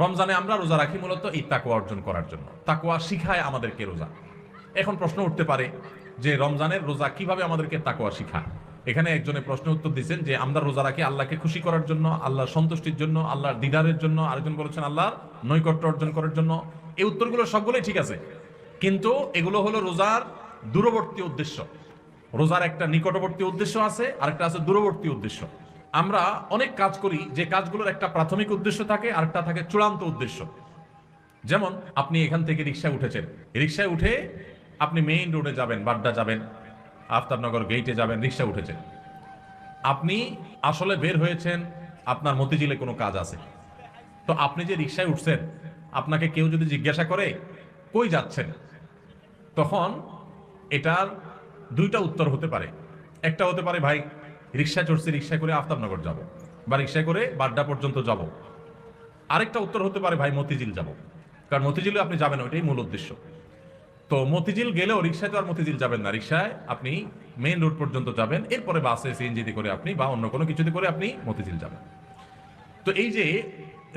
রমজানে আমরা রোজা রাখি মূলত এই তাকওয়া অর্জন করার জন্য, তাকওয়া শিখায় আমাদেরকে রোজা। এখন প্রশ্ন উঠতে পারে যে রমজানের রোজা কিভাবে আমাদেরকে তাকওয়া শিখায়। এখানে একজনের প্রশ্ন উত্তর দিচ্ছেন যে আমরা রোজা রাখি আল্লাহকে খুশি করার জন্য, আল্লাহর সন্তুষ্টির জন্য, আল্লাহর দিদারের জন্য, আরেকজন বলেছেন আল্লাহর নৈকট্য অর্জন করার জন্য। এই উত্তরগুলো সবগুলোই ঠিক আছে, কিন্তু এগুলো হলো রোজার দূরবর্তী উদ্দেশ্য। রোজার একটা নিকটবর্তী উদ্দেশ্য আছে, আরেকটা আছে দূরবর্তী উদ্দেশ্য। আমরা অনেক কাজ করি যে কাজগুলোর একটা প্রাথমিক উদ্দেশ্য থাকে, আরেকটা থাকে চূড়ান্ত উদ্দেশ্য। যেমন আপনি এখান থেকে রিক্সায় উঠেছেন, রিক্সায় উঠে আপনি মেইন রোডে যাবেন, বাড্ডা যাবেন, আফতাবনগর গেইটে যাবেন, রিক্সা উঠেছেন। আপনি আসলে বের হয়েছেন, আপনার মতিঝিলে কোনো কাজ আছে। তো আপনি যে রিক্সায় উঠছেন, আপনাকে কেউ যদি জিজ্ঞাসা করে কই যাচ্ছেন, তখন এটার দুইটা উত্তর হতে পারে। একটা হতে পারে ভাই রিক্সায় চড়ছি, রিক্সায় করে আফতাবনগর যাব, বা রিক্সায় করে বাড্ডা পর্যন্ত যাব। আরেকটা উত্তর হতে পারে ভাই মতিঝিল যাব, কারণ মতিঝিলে আপনি যাবেন, ওইটাই মূল উদ্দেশ্য। তো মতিঝিল গেলেও রিক্সায় তো আর মতিঝিল যাবেন না, রিক্সায় আপনি মেইন রোড পর্যন্ত যাবেন, এরপরে বাসে সিএনজিতে করে আপনি বা অন্য কোনো কিছুতে করে আপনি মতিঝিল যাবেন। তো এই যে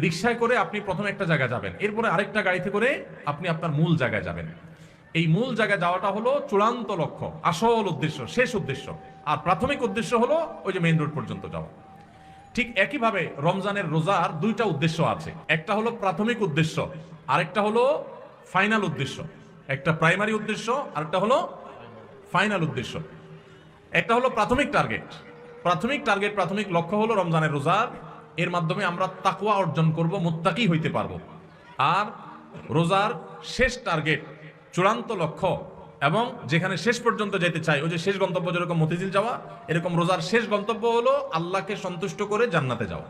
রিক্সায় করে আপনি প্রথমে একটা জায়গায় যাবেন, এরপরে আরেকটা গাড়িতে করে আপনি আপনার মূল জায়গায় যাবেন। এই মূল জায়গায় যাওয়াটা হলো চূড়ান্ত লক্ষ্য, আসল উদ্দেশ্য, শেষ উদ্দেশ্য। আর প্রাথমিক উদ্দেশ্য হলো ওই যে মেইন রোড পর্যন্ত যাওয়া। ঠিক একইভাবে রমজানের রোজার দুইটা উদ্দেশ্য আছে, একটা হলো প্রাথমিক উদ্দেশ্য, আরেকটা হলো ফাইনাল উদ্দেশ্য। একটা প্রাইমারি উদ্দেশ্য, আরেকটা হলো ফাইনাল উদ্দেশ্য। একটা হলো প্রাথমিক টার্গেট, প্রাথমিক লক্ষ্য হলো রমজানের রোজার, এর মাধ্যমে আমরা তাকওয়া অর্জন করব, মুত্তাকি হইতে পারবো। আর রোজার শেষ টার্গেট, চূড়ান্ত লক্ষ্য এবং যেখানে শেষ পর্যন্ত যেতে চাই, ওই যে শেষ গন্তব্য যেরকম মতিঝিল যাওয়া, এরকম রোজার শেষ গন্তব্য হলো আল্লাহকে সন্তুষ্ট করে জান্নাতে যাওয়া।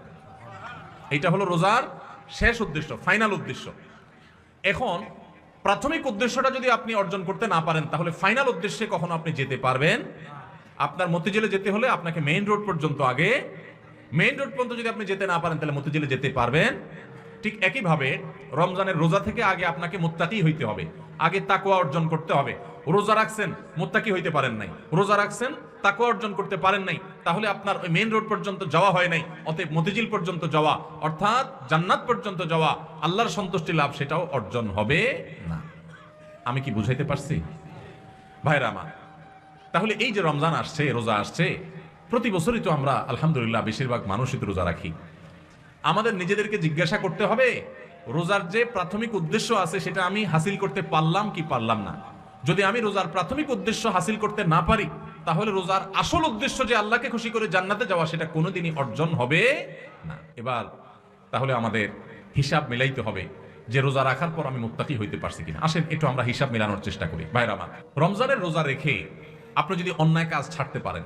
এইটা হলো রোজার শেষ উদ্দেশ্য, ফাইনাল উদ্দেশ্য। এখন প্রাথমিক উদ্দেশ্যটা যদি আপনি অর্জন করতে না পারেন, তাহলে ফাইনাল উদ্দেশ্যে কখনো আপনি যেতে পারবেন। আপনার মতিঝিলে যেতে হলে আপনাকে মেইন রোড পর্যন্ত, আগে মেইন রোড পর্যন্ত যদি আপনি যেতে না পারেন, তাহলে মতিঝিলে যেতে পারবেন। ঠিক একইভাবে রমজানের রোজা থেকে আগে আপনাকে মুত্তাকি হইতে হবে, আগে তাকওয়া অর্জন করতে হবে। রোজা রাখছেন, মুত্তাকি হইতে পারেন নাই, রোজা রাখছেন, তাকওয়া অর্জন করতে পারেন নাই, তাহলে আপনার ওই মেইন রোড পর্যন্ত যাওয়া হয় নাই। অতএব মতিঝিল পর্যন্ত যাওয়া, অর্থাৎ জান্নাত পর্যন্ত যাওয়া, আল্লাহর সন্তুষ্টি লাভ, সেটাও অর্জন হবে না। আমি কি বুঝাইতে পারছি ভাইরা আমার? তাহলে এই যে রমজান আসছে, রোজা আসছে, প্রতি বছরই তো আমরা আলহামদুলিল্লাহ বেশিরভাগ মানুষই তো রোজা রাখি। আমাদের নিজেদেরকে জিজ্ঞাসা করতে হবে রোজার যে প্রাথমিক উদ্দেশ্য আছে সেটা আমি হাসিল করতে পারলাম কি পারলাম না। যদি আমি রোজার প্রাথমিক উদ্দেশ্য হাসিল করতে না পারি, তাহলে রোজার আসল উদ্দেশ্য যে আল্লাহকে খুশি করে জান্নাতে যাওয়া, সেটা কোনোদিনই অর্জন হবে না। এবার তাহলে আমাদের হিসাব মিলাইতে হবে যে রোজা রাখার পর আমি মুত্তাকি হইতে পারছি কিনা। আসেন একটু আমরা হিসাব মেলানোর চেষ্টা করি ভাইরা আমার। রমজানের রোজা রেখে আপনি যদি অন্যায় কাজ ছাড়তে পারেন,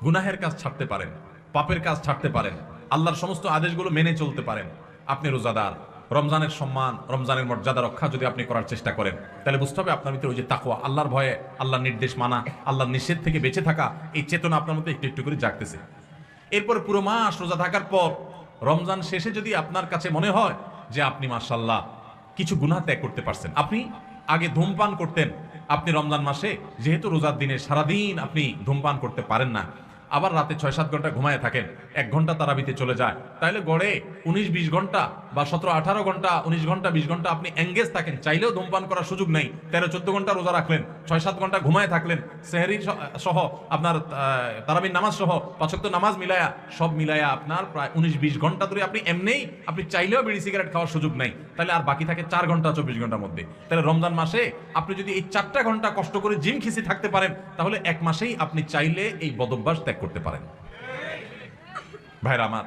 গুনাহের কাজ ছাড়তে পারেন, পাপের কাজ ছাড়তে পারেন, আল্লাহর সমস্ত আদেশগুলো মেনে চলতে পারেন, আপনি রোজাদার। রমজানের সম্মান, রমজানের মর্যাদা রক্ষা যদি আপনি করার চেষ্টা করেন, তাহলে বুঝতে হবে আপনার ভিতরে ওই যে তাকওয়া, আল্লাহর ভয়ে, আল্লাহর নির্দেশ মানা, আল্লাহর নিষেধ থেকে বেঁচে থাকা, এই চেতনা আপনার মধ্যে একটু একটু করে জাগতেছে। এরপর পুরো মাস রোজা থাকার পর রমজান শেষে যদি আপনার কাছে মনে হয় যে আপনি মাশাআল্লাহ কিছু গুনাহ ত্যাগ করতে পারছেন, আপনি আগে ধূমপান করতেন, আপনি রমজান মাসে যেহেতু রোজার দিনে সারাদিন আপনি ধূমপান করতে পারেন না, আবার রাতে ৬-৭ ঘন্টা ঘুমায় থাকেন, ১ ঘন্টা তারাবিতে চলে যায়, তাহলে গড়ে ১৯-২০ ঘন্টা বা ১৭-১৮ ঘন্টা, ১৯ ঘন্টা ২০ ঘন্টা আপনি এঙ্গেজ থাকেন, চাইলেও ধূমপান করার সুযোগ নেই। ১৩-১৪ ঘন্টা রোজা রাখলেন, ৬-৭ ঘন্টা ঘুমায় থাকলেন, সেহরি সহ আপনার তারাবির নামাজ সহ ৫ ওয়াক্ত নামাজ মিলায়া, সব মিলায়া আপনার প্রায় ১৯-২০ ঘন্টা ধরে আপনি এমনিই, আপনি চাইলেও বিড়ি সিগারেট খাওয়ার সুযোগ নেই। তাহলে আর বাকি থাকে ৪ ঘন্টা ২৪ ঘন্টার মধ্যে। তাহলে রমজান মাসে আপনি যদি এই ৪টা ঘন্টা কষ্ট করে জিম খিসি থাকতে পারেন, তাহলে ১ মাসেই আপনি চাইলে এই বদভ্যাস ত্যাগ করতে পারেন। ভাইরা আমার,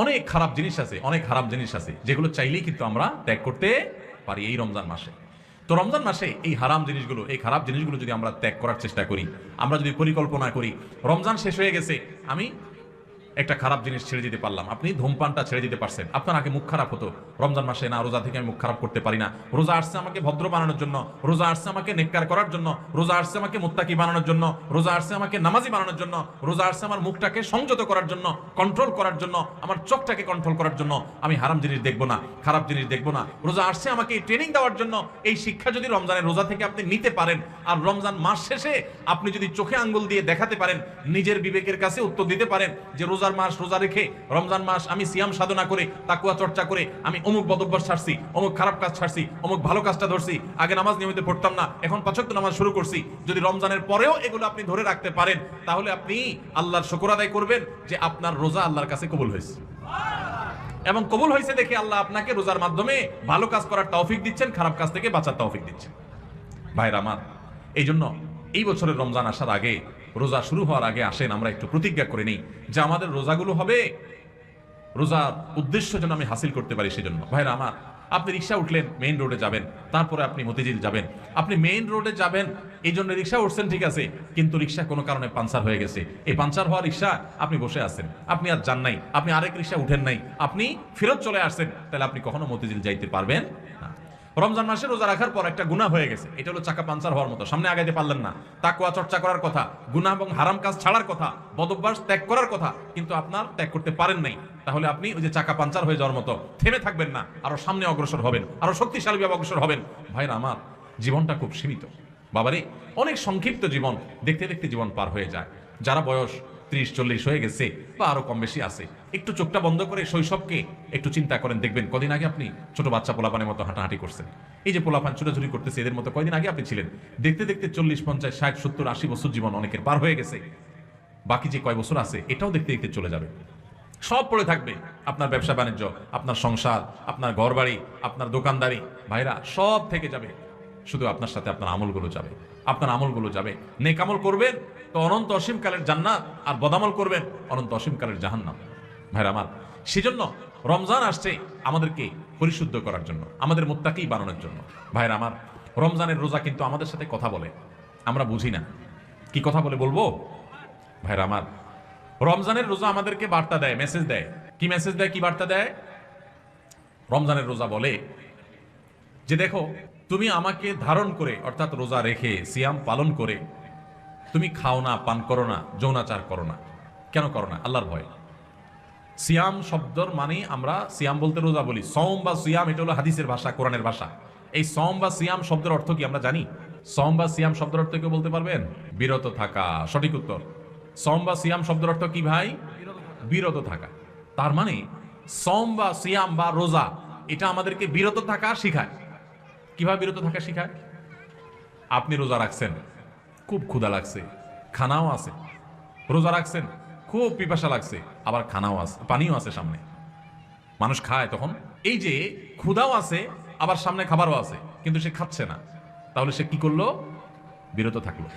অনেক খারাপ জিনিস আছে, অনেক হারাম জিনিস আছে, যেগুলো চাইলেই কিন্তু আমরা ত্যাগ করতে পারি এই রমজান মাসে। তো রমজান মাসে এই হারাম জিনিসগুলো, এই খারাপ জিনিসগুলো যদি আমরা ত্যাগ করার চেষ্টা করি, আমরা যদি পরিকল্পনা করি রমজান শেষ হয়ে গেছে, আমি একটা খারাপ জিনিস ছেড়ে দিতে পারলাম। আপনি ধূমপানটা ছেড়ে দিতে পারছেন। আপনার আগে মুখ খারাপ হতো রমজান মাসে, না রোজা থেকে আমি মুখ খারাপ করতে পারি না, রোজা আসছে আমাকে ভদ্র বানানোর জন্য, রোজা আসছে আমাকে নেককার করার জন্য, রোজা আসছে আমাকে মুত্তাকি বানানোর জন্য, রোজা আসছে আমাকে নামাজি বানানোর জন্য, রোজা আসছে আমার মুখটাকে সংযত করার জন্য, কন্ট্রোল করার জন্য, আমার চোখটাকে কন্ট্রোল করার জন্য, আমি হারাম জিনিস দেখবো না, খারাপ জিনিস দেখবো না। রোজা আসছে আমাকে এই ট্রেনিং দেওয়ার জন্য। এই শিক্ষা যদি রমজানের রোজা থেকে আপনি নিতে পারেন, আর রমজান মাস শেষে আপনি যদি চোখে আঙ্গুল দিয়ে দেখাতে পারেন, নিজের বিবেকের কাছে উত্তর দিতে পারেন যে রোজা রোজার মাস রোজা রেখে, রমজান মাস আমি সিয়াম সাধনা করে তাকওয়া চর্চা করে আমি অমুক বদভ্যাস ছাড়ছি, অমুক খারাপ কাজ ছাড়ছি, অমুক ভালো কাজটা ধরছি, আগে নামাজ নিয়মিত পড়তাম না, এখন 5 ওয়াক্ত নামাজ শুরু করছি, যদি রমজানের পরেও এগুলো আপনি ধরে রাখতে পারেন, তাহলে আপনি আল্লাহর শুকর আদায় করবেন যে আপনার রোজা আল্লাহর কাছে কবুল হয়েছে। এবং কবুল হয়েছে দেখে আল্লাহ আপনাকে রোজার মাধ্যমে ভালো কাজ করার তৌফিক দিচ্ছেন, খারাপ কাজ থেকে বাঁচার তৌফিক দিচ্ছেন। ভাইরা আমার, এই জন্য এই বছরের রমজান আসার আগে, রোজা শুরু হওয়ার আগে আসেন আমরা একটু প্রতিজ্ঞা করে নিই যে আমাদের রোজাগুলো হবে রোজার উদ্দেশ্য যেন আমি হাসিল করতে পারি। সেজন্য ভাইরা আমার, আপনি রিক্সা উঠলেন, মেইন রোডে যাবেন, তারপরে আপনি মতিঝিল যাবেন, আপনি মেইন রোডে যাবেন এই জন্য রিক্সা উঠছেন, ঠিক আছে, কিন্তু রিক্সা কোনো কারণে পাঞ্চার হয়ে গেছে, এই পাঞ্চার হওয়া রিক্সা আপনি বসে আছেন, আপনি আর যান নাই, আপনি আরেক রিক্সা উঠেন নাই, আপনি ফেরত চলে আসছেন, তাহলে আপনি কখনো মতিঝিল যাইতে পারবেন না। রমজান মাসে রোজা রাখার পর একটা গুনাহ হয়ে গেছে, এটা হলো চাকা পাঞ্চার হওয়ার মতো, সামনে আগাইতে পারলেন না, তাকওয়া চর্চা করার কথা, গুনাহ এবং হারাম কাজ ছাড়ার কথা, বদঅভ্যাস ত্যাগ করার কথা, কিন্তু আপনার ত্যাগ করতে পারেন নাই, তাহলে আপনি ওই যে চাকা পাঞ্চার হয়ে যাওয়ার মতো থেমে থাকবেন না, আরো সামনে অগ্রসর হবেন, আরো শক্তিশালী ভাবে অগ্রসর হবেন। ভাইরা আমার, জীবনটা খুব সীমিত বাবারে, অনেক সংক্ষিপ্ত জীবন, দেখতে দেখতে জীবন পার হয়ে যায়। যারা বয়স 30-40 হয়ে গেছে বা আরো কম বেশি আছে, একটু চোখটা বন্ধ করে শৈশবকে একটু চিন্তা করেন, দেখবেন কদিন আগে আপনি ছোট বাচ্চা পোলাপানের মতো হাঁটাহাঁটি করছেন। এই যে পোলাপান ছুটাছুটি করতেছে, এদের মতো কয়দিন আগে আপনি ছিলেন। দেখতে দেখতে 40, 50, 60, 70, 80 বছর জীবন অনেকের পার হয়ে গেছে। বাকি যে কয় বছর আছে এটাও দেখতে দেখতে চলে যাবে। সব পড়ে থাকবে, আপনার ব্যবসা বাণিজ্য, আপনার সংসার, আপনার ঘরবাড়ি, আপনার দোকানদারি, ভাইরা সব থেকে যাবে, শুধু আপনার সাথে আপনার আমলগুলো যাবে। আপনার আমলগুলো যাবে, নেক আমল করবেন তো অনন্ত অসীমকালের জান্নাত, আর বদামল করবেন অনন্ত অসীমকালের জাহান্নাম। ভাইরা আমার, সেজন্য রমজান আসছে আমাদেরকে পরিশুদ্ধ করার জন্য, আমাদের মুত্তাকি বানানোর জন্য। ভাইরা আমার, রমজানের রোজা কিন্তু আমাদের সাথে কথা বলে, আমরা বুঝি না কি কথা বলে, বলবো ভাইরা আমার। রমজানের রোজা আমাদেরকে বার্তা দেয়, মেসেজ দেয়। কি মেসেজ দেয়, কি বার্তা দেয়? রমজানের রোজা বলে যে দেখো, তুমি আমাকে ধারণ করে, অর্থাৎ রোজা রেখে সিয়াম পালন করে তুমি খাও না, পান করো না, যৌনাচার করো না। কেন করো না? আল্লাহর ভয়। সিয়াম শব্দর মানে, আমরা সিয়াম বলতে রোজা বলি, সওম বা সিয়াম এটা হলো হাদিসের ভাষা, কোরআনের ভাষা। এই সওম বা সিয়াম শব্দের অর্থ কি আমরা জানি? সওম বা সিয়াম শব্দের অর্থ কেউ বলতে পারবেন? বিরত থাকা, সঠিক উত্তর। সওম বা সিয়াম শব্দের অর্থ কি ভাই? বিরত থাকা। তার মানে সওম বা সিয়াম বা রোজা এটা আমাদেরকে বিরত থাকা শিখায়। কিভাবে বিরত থাকা শিখায়? আপনি রোজা রাখছেন, খুব ক্ষুধা লাগছে, খানাও আছে, রোজা রাখছেন, খুব পিপাসা লাগছে, আবার খানাও আছে, পানিও আছে সামনে, মানুষ খায় তখন। এই যে ক্ষুধাও আছে, আবার সামনে খাবারও আছে, কিন্তু সে খাচ্ছে না, তাহলে সে কি করলো? বিরত থাকলো।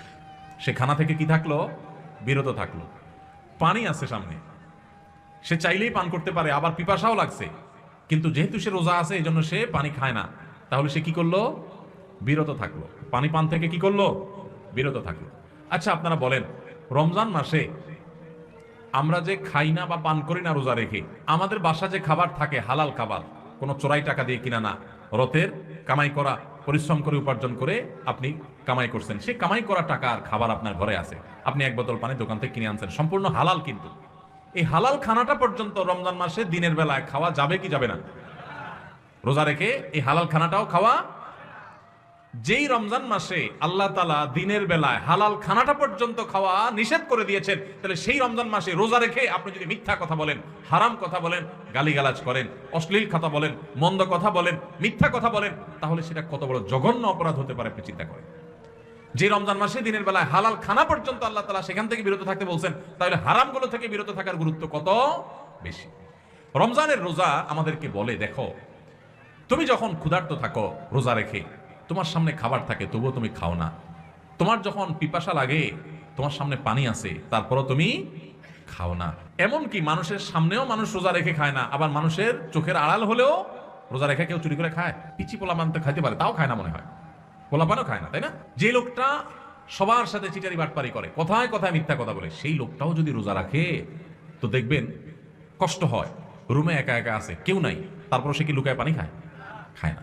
সে খানা থেকে কি থাকলো? বিরত থাকলো। পানি আছে সামনে, সে চাইলেই পান করতে পারে, আবার পিপাসাও লাগছে, কিন্তু যেহেতু সে রোজা আছে এই জন্য সে পানি খায় না, তাহলে সে কি করলো? বিরত থাকলো। পানি পান থেকে কি করলো? বিরত থাকলো। আচ্ছা আপনারা বলেন, রমজান মাসে আমরা যে খাই না বা পান করি না রোজা রেখে, আমাদের বাসা যে খাবার থাকে হালাল খাবার, কোনো চোরাই টাকা দিয়ে কিনা না, রতের কামাই করা, পরিশ্রম করে উপার্জন করে আপনি কামাই করছেন, সে কামাই করা টাকার খাবার আপনার ঘরে আছে, আপনি এক বোতল পানি দোকান থেকে কিনে আনছেন, সম্পূর্ণ হালাল। কিন্তু এই হালাল খানাটা পর্যন্ত রমজান মাসে দিনের বেলায় খাওয়া যাবে কি যাবে না? রোজা রেখে এই হালাল খানাটাও খাওয়া। যেই রমজান মাসে আল্লাহ তাআলা দিনের বেলায় হালাল খানাটা পর্যন্ত খাওয়া নিষেধ করে দিয়েছেন, তাহলে সেই রমজান মাসে রোজা রেখে আপনি যদি মিথ্যা কথা বলেন, হারাম কথা বলেন, গালিগালাজ করেন, অশ্লীল কথা বলেন, মন্দ কথা বলেন, মিথ্যা কথা বলেন, তাহলে সেটা কত বড় জঘন্য অপরাধ হতে পারে আপনি চিন্তা করেন। যে রমজান মাসে দিনের বেলায় হালাল খানা পর্যন্ত আল্লাহ তাআলা সেখান থেকে বিরত থাকতে বলছেন, তাহলে হারামগুলো থেকে বিরত থাকার গুরুত্ব কত বেশি। রমজানের রোজা আমাদেরকে বলে, দেখো তুমি যখন ক্ষুধার্ত থাকো রোজা রেখে, তোমার সামনে খাবার থাকে তবুও তুমি খাও না, তোমার যখন পিপাসা লাগে তোমার সামনে পানি আছে তারপরও তুমি খাও না। এমনকি মানুষের সামনেও মানুষ রোজা রেখে খায় না, আবার মানুষের চোখের আড়াল হলেও রোজা রেখে কেউ চুরি করে খায়। পিচি পোলাপান তো খাইতে পারে, তাও খায় না মনে হয়, পোলাপানও খায় না, তাই না? যে লোকটা সবার সাথে চিটারি বাটপারি করে, কথায় কথায় মিথ্যা কথা বলে, সেই লোকটাও যদি রোজা রাখে তো দেখবেন কষ্ট হয়। রুমে একা একা আছে, কেউ নাই, তারপর সে কি লুকায় পানি খায়? খায় না।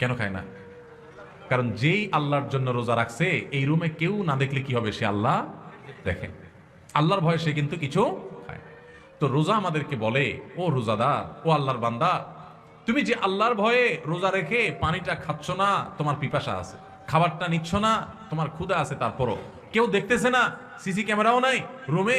কেন খায় না? কারণ যেই আল্লাহর জন্য রোজা রাখছে, এই রুমে কেউ না দেখলে কি হবে? সে আল্লাহ দেখে, আল্লাহর ভয়ে সে কিন্তু কিছু খায়। তো রোজা আমাদেরকে বলে, ও রোজাদার, ও আল্লাহর বান্দা, তুমি যে আল্লাহর ভয়ে রোজা রেখে পানিটা খাচ্ছ না, তোমার পিপাসা আছে, খাবারটা নিচ্ছ না, তোমার ক্ষুধা আছে, তারপরও কেউ দেখতেছে না, সিসি ক্যামেরাও নাই রুমে,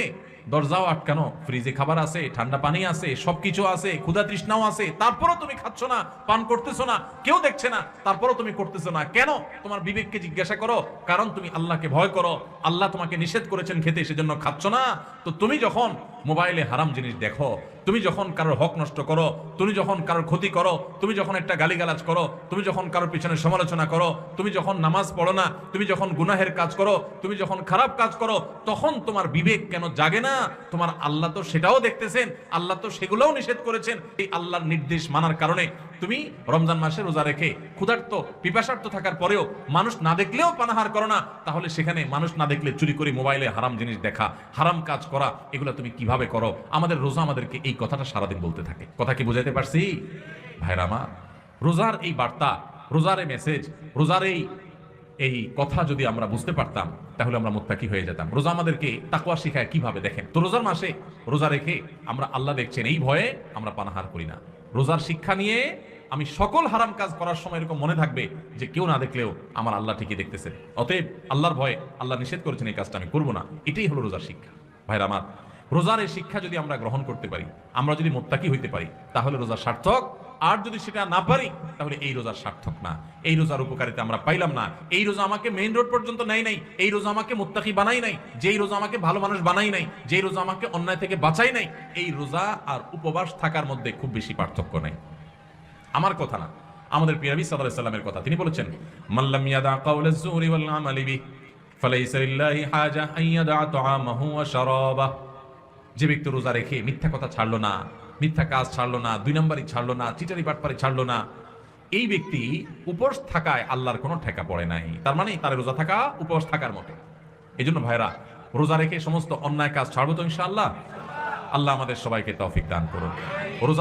দরজাও আটকানো, ফ্রিজে খাবার আছে, ঠান্ডা পানি আছে, সবকিছু আছে, ক্ষুধা তৃষ্ণাও আছে, তারপরও তুমি খাচ্ছ না, পান করতেছো না, কেউ দেখছে না, তারপরও তুমি করতেছো না কেন? তোমার বিবেককে জিজ্ঞাসা করো। কারণ তুমি আল্লাহকে ভয় করো, আল্লাহ তোমাকে নিষেধ করেছেন খেতে, সেজন্য খাচ্ছ না। তো তুমি যখন মোবাইলে হারাম জিনিস দেখো, তুমি যখন কারোর হক নষ্ট করো, তুমি যখন কারোর ক্ষতি করো, তুমি যখন একটা গালিগালাজ করো, তুমি যখন কারোর পিছনে সমালোচনা করো, তুমি যখন নামাজ পড়ো না, তুমি যখন গুনাহের কাজ করো, তুমি যখন খারাপ কাজ করো, তখন তোমার বিবেক কেন জাগে না? তোমার আল্লাহ তো সেটাও দেখতেছেন, আল্লাহ তো সেগুলোও নিষেধ করেছেন। এই আল্লাহর নির্দেশ মানার কারণে তুমি রমজান মাসে রোজা রেখে ক্ষুধার্ত পিপাসার্ত থাকার পরেও মানুষ না দেখলেও পানাহার করো না, তাহলে সেখানে মানুষ না দেখলে চুরি করে মোবাইলে হারাম জিনিস দেখা, হারাম কাজ করা, এগুলো তুমি কিভাবে করো? আমাদের রোজা আমাদেরকে এই কথাটা সারাদিন বলতে থাকে। কথা কি বুঝাইতে পারছি ভাইরা আমার? রোজার এই বার্তা, রোজার এই মেসেজ, রোজার এই কথা যদি আমরা বুঝতে পারতাম, তাহলে আমরা মুত্তাকি হয়ে যেতাম। রোজা আমাদেরকে তাকওয়া শিখায় কিভাবে দেখেন তো। রোজার মাসে রোজা রেখে আমরা আল্লাহ দেখছেন এই ভয়ে আমরা পানাহার করি না। রোজার শিক্ষা নিয়ে আমি সকল হারাম কাজ করার সময় এরকম মনে থাকবে যে কেউ না দেখলেও আমার আল্লাহ ঠিকই দেখতেছেন, অতএব আল্লাহর ভয়ে আল্লাহ নিষেধ করেছেন এই কাজটা আমি করবো না। এটাই হলো রোজার শিক্ষা। ভাইরা আমার, রোজার এই শিক্ষা যদি আমরা গ্রহণ করতে পারি, আমরা যদি মুত্তাকি হইতে পারি, তাহলে রোজা সার্থক। আর যদি সেটা না পারি, তাহলে এই রোজার সার্থক না, এই রোজার উপকারিতা আমরা পাইলাম না। এই রোজা আমাকে মেইন রোড পর্যন্ত নেয় নাই, এই রোজা আমাকে মুত্তাকি বানাই নাই, যেই রোজা আমাকে ভালো মানুষ বানাই নাই, যেই রোজা আমাকে অন্যায় থেকে বাঁচাই নাই। এই রোজা আর উপবাস থাকার মধ্যে খুব বেশি পার্থক্য নেই। আমার কথা না, আমাদের প্রিয় নবী সাল্লাল্লাহু আলাইহি ওয়াসাল্লামের কথা। তিনি বলেছেন, মাল্লাম ইয়াদা কাওলাজ যুরি ওয়াল আমালি বিহি ফালাইসা লিল্লাহি হাজা আন ইয়াদা তাআমাহু ওয়া শারাবাহু। যে ব্যক্তি রোজা রেখে মিথ্যা কথা ছাড়লো না, মিথ্যা কাজ ছাড়লো না, দুই নম্বরই ছাড়লো না, চিটারি বাটপারি ছাড়লো না, এই ব্যক্তি উপবাস থাকায় আল্লাহর কোনো ঠেকা পড়ে নাই। তার মানে তার রোজা থাকা উপবাস থাকার মতো। এই জন্য ভাইরা, রোজা রেখে সমস্ত অন্যায় কাজ ছাড়বো তো ইনশাআল্লাহ। আল্লাহ আমাদের সবাইকে তৌফিক দান করুন। রোজা